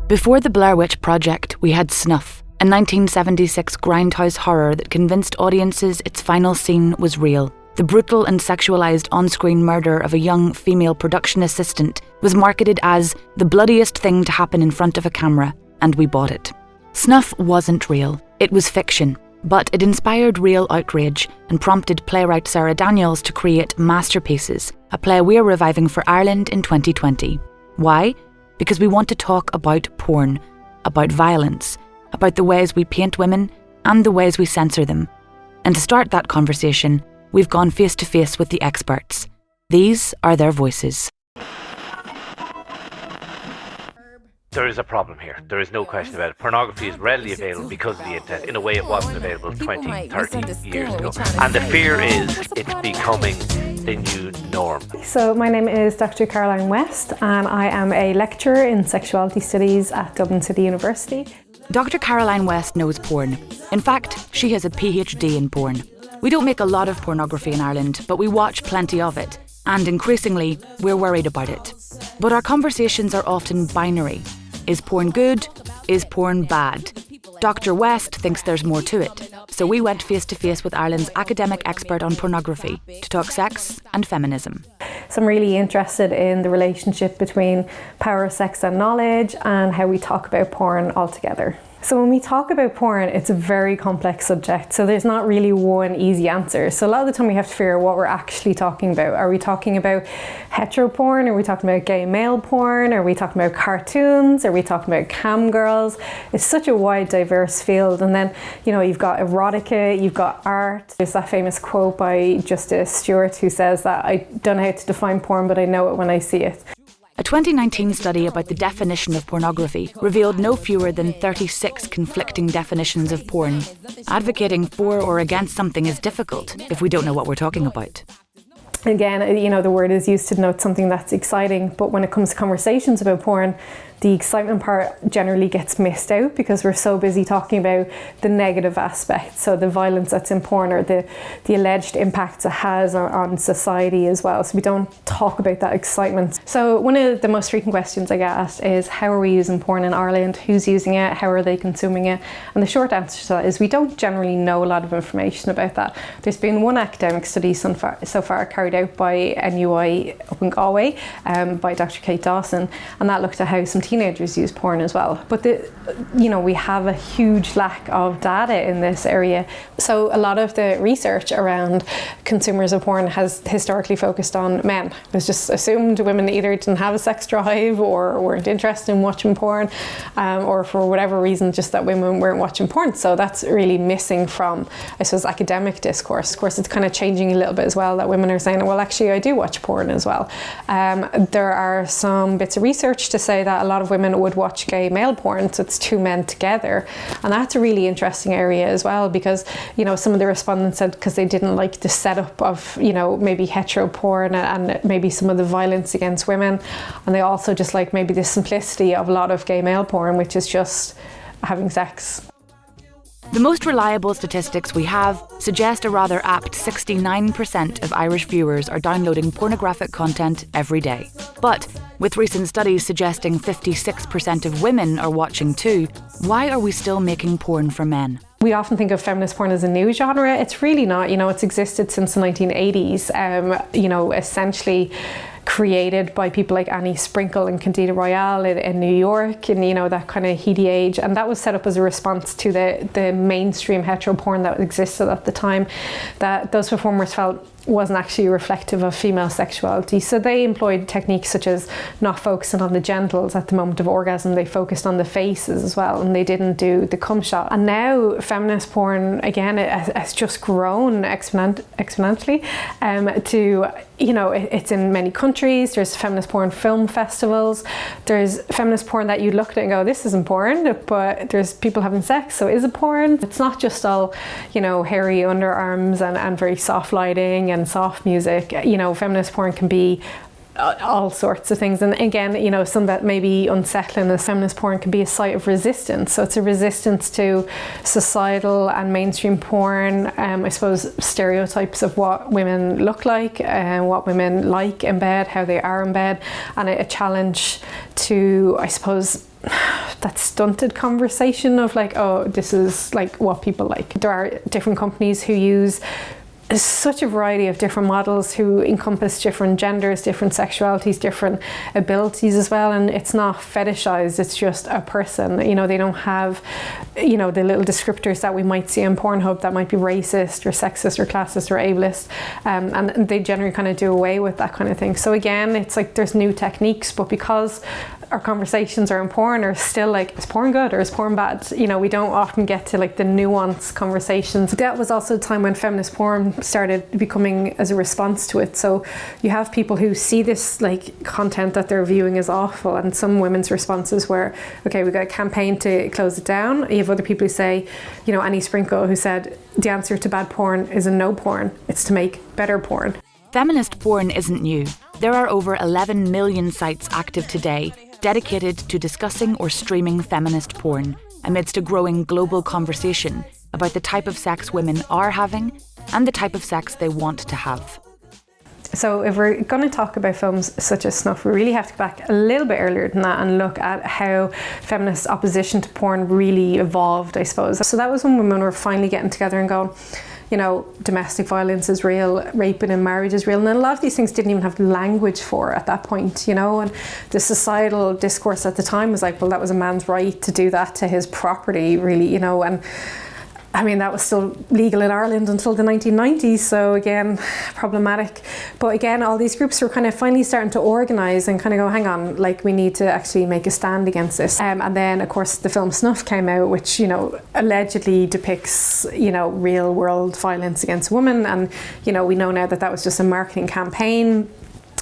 Before the Blair Witch Project, we had Snuff, a 1976 grindhouse horror that convinced audiences its final scene was real. The brutal and sexualised on-screen murder of a young female production assistant was marketed as the bloodiest thing to happen in front of a camera, and we bought it. Snuff wasn't real, it was fiction, but it inspired real outrage and prompted playwright Sarah Daniels to create Masterpieces, a play we're reviving for Ireland in 2020. Why? Because we want to talk about porn, about violence, about the ways we paint women and the ways we censor them. And to start that conversation, we've gone face to face with the experts. These are their voices. There is a problem here. There is no question about it. Pornography is readily available because of the internet in a way it wasn't available 20, 30 years ago. And the fear is it's becoming the new norm. So my name is Dr. Caroline West and I am a lecturer in sexuality studies at Dublin City University. Dr. Caroline West knows porn. In fact, she has a PhD in porn. We don't make a lot of pornography in Ireland, but we watch plenty of it. And increasingly, we're worried about it. But our conversations are often binary. Is porn good? Is porn bad? Dr. West thinks there's more to it. So we went face to face with Ireland's academic expert on pornography to talk sex and feminism. So I'm really interested in the relationship between power, sex and knowledge and how we talk about porn altogether. So when we talk about porn, it's a very complex subject. So there's not really one easy answer. So a lot of the time we have to figure out what we're actually talking about. Are we talking about hetero porn? Are we talking about gay male porn? Are we talking about cartoons? Are we talking about cam girls? It's such a wide, diverse field. And then, you've got erotica, you've got art. There's that famous quote by Justice Stewart who says that I don't know how to define porn, but I know it when I see it. A 2019 study about the definition of pornography revealed no fewer than 36 conflicting definitions of porn. Advocating for or against something is difficult if we don't know what we're talking about. Again, the word is used to denote something that's exciting, but when it comes to conversations about porn, the excitement part generally gets missed out because we're so busy talking about the negative aspects, so the violence that's in porn or the alleged impacts it has on society as well. So we don't talk about that excitement. So one of the most frequent questions I get asked is, how are we using porn in Ireland? Who's using it? How are they consuming it? And the short answer to that is we don't generally know a lot of information about that. There's been one academic study so far carried out by NUI up in Galway by Dr. Kate Dawson, and that looked at how some teenagers use porn as well. But we have a huge lack of data in this area. So a lot of the research around consumers of porn has historically focused on men. It was just assumed women either didn't have a sex drive or weren't interested in watching porn, or for whatever reason, just that women weren't watching porn. So that's really missing from, I suppose, academic discourse. Of course, it's kind of changing a little bit as well, that women are saying, well, actually, I do watch porn as well. There are some bits of research to say that a lot of women would watch gay male porn, so it's two men together, and that's a really interesting area as well, because some of the respondents said because they didn't like the setup of maybe hetero porn and maybe some of the violence against women, and they also just like maybe the simplicity of a lot of gay male porn, which is just having sex. The most reliable statistics we have suggest a rather apt 69% of Irish viewers are downloading pornographic content every day. But with recent studies suggesting 56% of women are watching too, why are we still making porn for men? We often think of feminist porn as a new genre. It's really not. It's existed since the 1980s. Essentially created by people like Annie Sprinkle and Candida Royale in New York in that kind of heady age, and that was set up as a response to the mainstream hetero porn that existed at the time, that those performers felt wasn't actually reflective of female sexuality. So they employed techniques such as not focusing on the genitals at the moment of orgasm. They focused on the faces as well, and they didn't do the cum shot. And now feminist porn, again, it has just grown exponentially to, it's in many countries. There's feminist porn film festivals. There's feminist porn that you look at and go, this isn't porn, but there's people having sex, so is it porn? It's not just all, hairy underarms and very soft lighting and soft music. Feminist porn can be all sorts of things, and again, some that may be unsettling as feminist porn can be a site of resistance. So it's a resistance to societal and mainstream porn, I suppose stereotypes of what women look like and what women like in bed, how they are in bed, and a challenge to, I suppose, that stunted conversation of like, oh, this is like what people like. There are different companies who use such a variety of different models who encompass different genders, different sexualities, different abilities as well, and it's not fetishized, it's just a person. You know, they don't have, you know, the little descriptors that we might see on Pornhub that might be racist or sexist or classist or ableist, and they generally kind of do away with that kind of thing. So again, it's like there's new techniques, but because our conversations are in porn are still like, is porn good or is porn bad? You know, we don't often get to like the nuanced conversations. That was also a time when feminist porn started becoming as a response to it. So you have people who see this like content that they're viewing as awful, and some women's responses were, okay, we got a campaign to close it down. You have other people who say, you know, Annie Sprinkle, who said the answer to bad porn isn't no porn, it's to make better porn. Feminist porn isn't new. There are over 11 million sites active today dedicated to discussing or streaming feminist porn amidst a growing global conversation about the type of sex women are having and the type of sex they want to have. So if we're going to talk about films such as Snuff, we really have to go back a little bit earlier than that and look at how feminist opposition to porn really evolved, I suppose. So that was when women were finally getting together and going, you know, domestic violence is real, raping in marriage is real, and a lot of these things didn't even have language for at that point, you know, and the societal discourse at the time was like, well, that was a man's right to do that to his property, really, you know, and I mean, that was still legal in Ireland until the 1990s, so again, problematic. But again, all these groups were kind of finally starting to organise and kind of go, hang on, like we need to actually make a stand against this. And then, of course, the film Snuff came out, which, you know, allegedly depicts, you know, real world violence against women. And, you know, we know now that that was just a marketing campaign.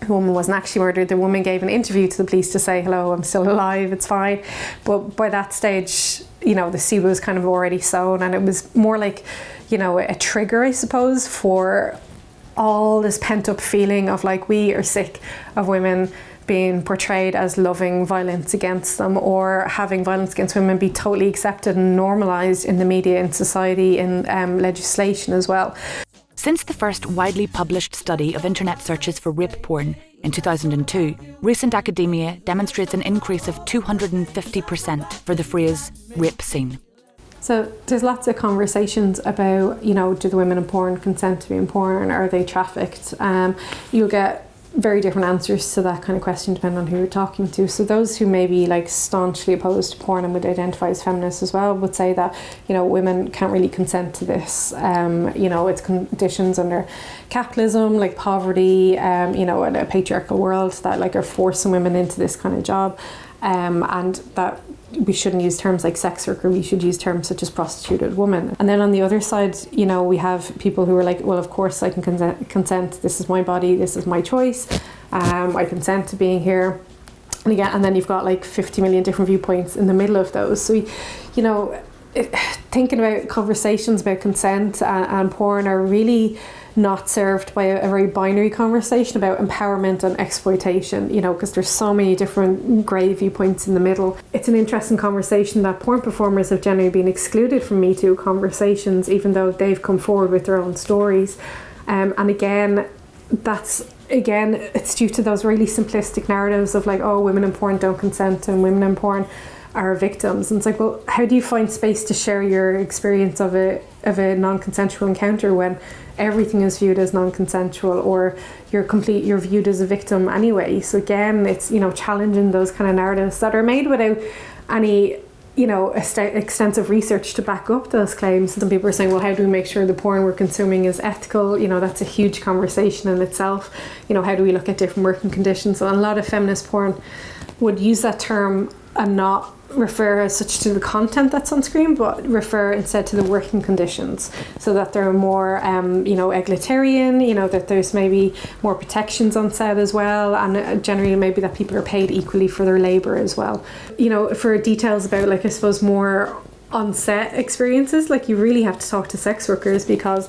The woman wasn't actually murdered. The woman gave an interview to the police to say, hello, I'm still alive, it's fine. But by that stage, you know, the seed was kind of already sown, and it was more like, you know, a trigger, I suppose, for all this pent up feeling of like, we are sick of women being portrayed as loving violence against them, or having violence against women be totally accepted and normalised in the media, in society, in legislation as well. Since the first widely published study of internet searches for rape porn in 2002, recent academia demonstrates an increase of 250% for the phrase rape scene. So there's lots of conversations about, you know, do the women in porn consent to be in porn? Are they trafficked? You'll get very different answers to that kind of question depending on who you're talking to. So those who may be like staunchly opposed to porn and would identify as feminists as well would say that, you know, women can't really consent to this. You know, it's conditions under capitalism, like poverty, you know, in a patriarchal world that like are forcing women into this kind of job, and that we shouldn't use terms like sex worker, we should use terms such as prostituted woman. And then on the other side, you know, we have people who are like, well, of course I can consent, this is my body, this is my choice, I consent to being here. And again, and then you've got like 50 million different viewpoints in the middle of those. So, you know, thinking about conversations about consent and porn are really not served by a very binary conversation about empowerment and exploitation, you know, because there's so many different grey viewpoints in the middle. It's an interesting conversation that porn performers have generally been excluded from Me Too conversations, even though they've come forward with their own stories. And again, it's due to those really simplistic narratives of like, oh, women in porn don't consent and women in porn are victims. And it's like, well, how do you find space to share your experience of a non-consensual encounter when everything is viewed as non-consensual, or you're viewed as a victim anyway? So again, it's, you know, challenging those kind of narratives that are made without any, you know, extensive research to back up those claims. Some people are saying, well, how do we make sure the porn we're consuming is ethical? You know, that's a huge conversation in itself. You know, how do we look at different working conditions? And a lot of feminist porn would use that term and not refer as such to the content that's on screen, but refer instead to the working conditions, so that they're more, you know, egalitarian, you know, that there's maybe more protections on set as well, and generally maybe that people are paid equally for their labour as well. You know, for details about, like, I suppose more on-set experiences, like, you really have to talk to sex workers because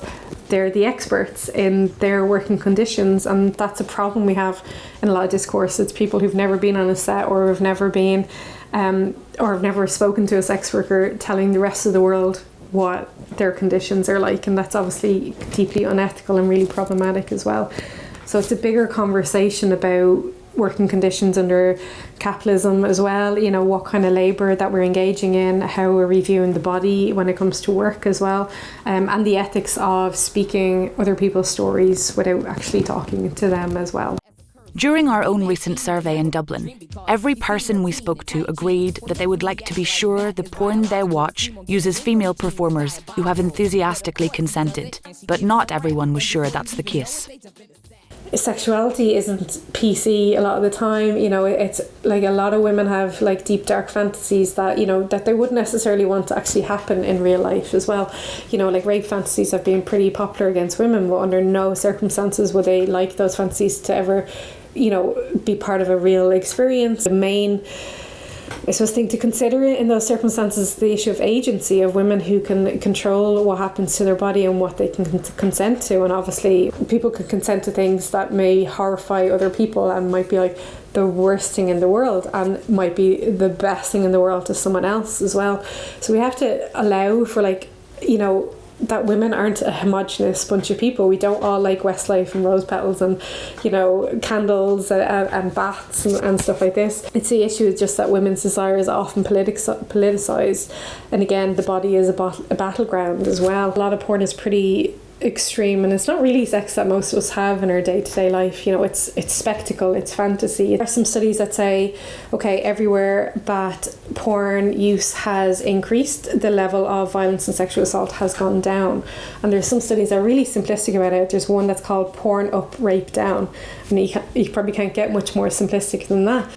they're the experts in their working conditions, and that's a problem we have in a lot of discourse. It's people who've never been on a set, or have never been or have never spoken to a sex worker telling the rest of the world what their conditions are like, and that's obviously deeply unethical and really problematic as well. So it's a bigger conversation about working conditions under capitalism as well, you know, what kind of labour that we're engaging in, how we're reviewing the body when it comes to work as well, and the ethics of speaking other people's stories without actually talking to them as well. During our own recent survey in Dublin, every person we spoke to agreed that they would like to be sure the porn they watch uses female performers who have enthusiastically consented, but not everyone was sure that's the case. Sexuality isn't PC a lot of the time, you know, it's like a lot of women have like deep dark fantasies that, you know, that they wouldn't necessarily want to actually happen in real life as well. You know, like rape fantasies have been pretty popular against women, but under no circumstances would they like those fantasies to ever, you know, be part of a real experience. The main, I suppose, thing to consider in those circumstances is the issue of agency of women who can control what happens to their body and what they can consent to. And obviously people can consent to things that may horrify other people and might be like the worst thing in the world and might be the best thing in the world to someone else as well. So we have to allow for, like, you know, that women aren't a homogenous bunch of people. We don't all like Westlife and rose petals and, you know, candles and baths and stuff like this. It's the issue is just that women's desire is often politicised, and again the body is a battleground as well. A lot of porn is pretty extreme, and it's not really sex that most of us have in our day-to-day life. You know, it's spectacle, it's fantasy. There are some studies that say, okay, everywhere that porn use has increased, the level of violence and sexual assault has gone down. And there's some studies that are really simplistic about it. There's one that's called porn up, rape down, and you probably can't get much more simplistic than that.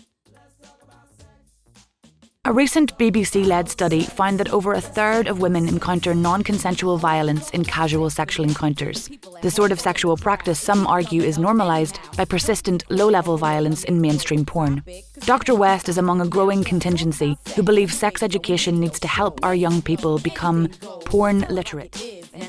A recent BBC-led study found that over a third of women encounter non-consensual violence in casual sexual encounters, the sort of sexual practice some argue is normalised by persistent low-level violence in mainstream porn. Dr. West is among a growing contingency who believe sex education needs to help our young people become porn literate.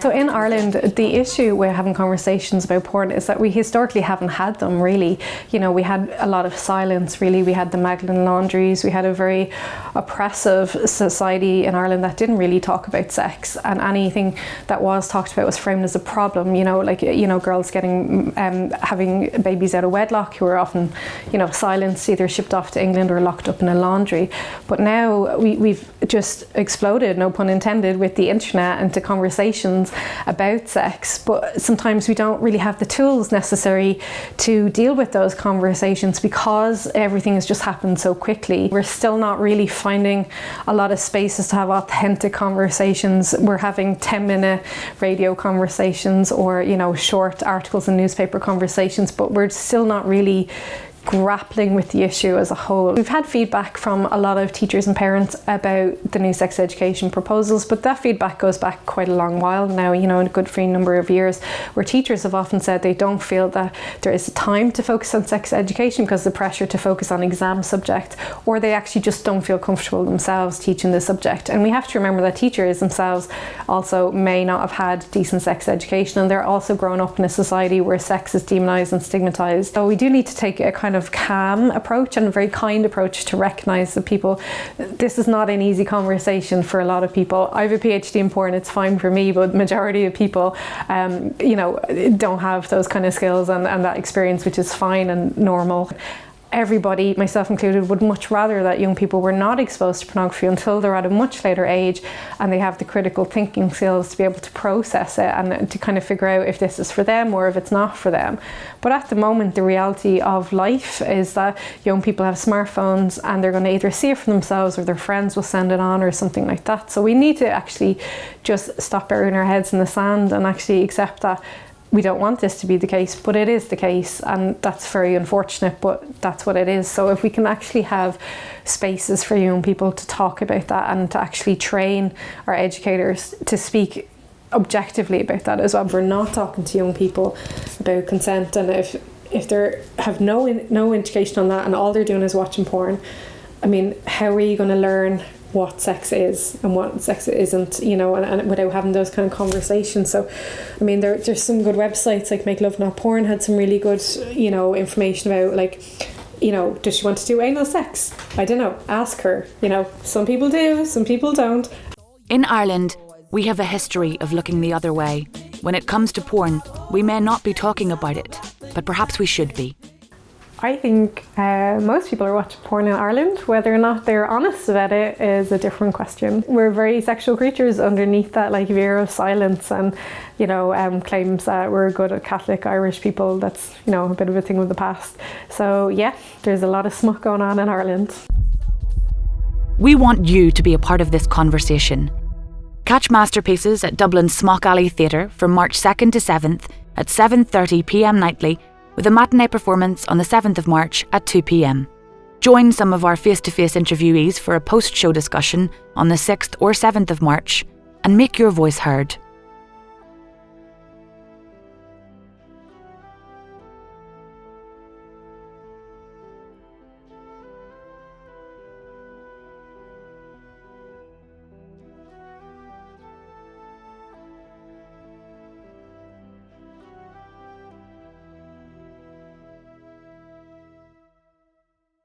So in Ireland, the issue with having conversations about porn is that we historically haven't had them, really. You know, we had a lot of silence, really. We had the Magdalen laundries. We had a very oppressive society in Ireland that didn't really talk about sex, and anything that was talked about was framed as a problem. You know, like, you know, girls getting having babies out of wedlock who were often, you know, silenced, either shipped off to England or locked up in a laundry. But now we've just exploded, no pun intended, with the internet into conversations about sex, but sometimes we don't really have the tools necessary to deal with those conversations because everything has just happened so quickly. We're still not really finding a lot of spaces to have authentic conversations. We're having 10-minute radio conversations or, you know, short articles and newspaper conversations, but we're still not really grappling with the issue as a whole. We've had feedback from a lot of teachers and parents about the new sex education proposals, but that feedback goes back quite a long while now, you know, in a good free number of years, where teachers have often said they don't feel that there is time to focus on sex education because of the pressure to focus on exam subject, or they actually just don't feel comfortable themselves teaching the subject. And we have to remember that teachers themselves also may not have had decent sex education, and they're also grown up in a society where sex is demonised and stigmatised. So we do need to take a kind of calm approach and a very kind approach to recognise that people, this is not an easy conversation for a lot of people. I have a PhD in porn, it's fine for me, but majority of people you know, don't have those kind of skills and that experience, which is fine and normal. Everybody, myself included, would much rather that young people were not exposed to pornography until they're at a much later age and they have the critical thinking skills to be able to process it and to kind of figure out if this is for them or if it's not for them. But at the moment, the reality of life is that young people have smartphones and they're going to either see it for themselves or their friends will send it on or something like that. So we need to actually just stop burying our heads in the sand and actually accept that we don't want this to be the case, but it is the case, and that's very unfortunate, but that's what it is. So if we can actually have spaces for young people to talk about that and to actually train our educators to speak objectively about that as well. We're not talking to young people about consent, and if they have no education on that and all they're doing is watching porn, I mean, how are you going to learn what sex is and what sex isn't, you know, and without having those kind of conversations? So I mean, there's some good websites like Make Love Not Porn had some really good, you know, information about, like, you know, does she want to do anal sex? I don't know, ask her. You know, some people do, some people don't. In Ireland, we have a history of looking the other way. When it comes to porn, we may not be talking about it, but perhaps we should be. I think most people are watching porn in Ireland. Whether or not they're honest about it is a different question. We're very sexual creatures underneath that veer of silence and, claims that we're good Catholic Irish people. That's, a bit of a thing of the past. So yeah, there's a lot of smut going on in Ireland. We want you to be a part of this conversation. Catch Masterpieces at Dublin's Smock Alley Theatre from March 2nd to 7th at 7:30pm nightly, with a matinee performance on the 7th of March at 2pm. Join some of our face-to-face interviewees for a post-show discussion on the 6th or 7th of March and make your voice heard.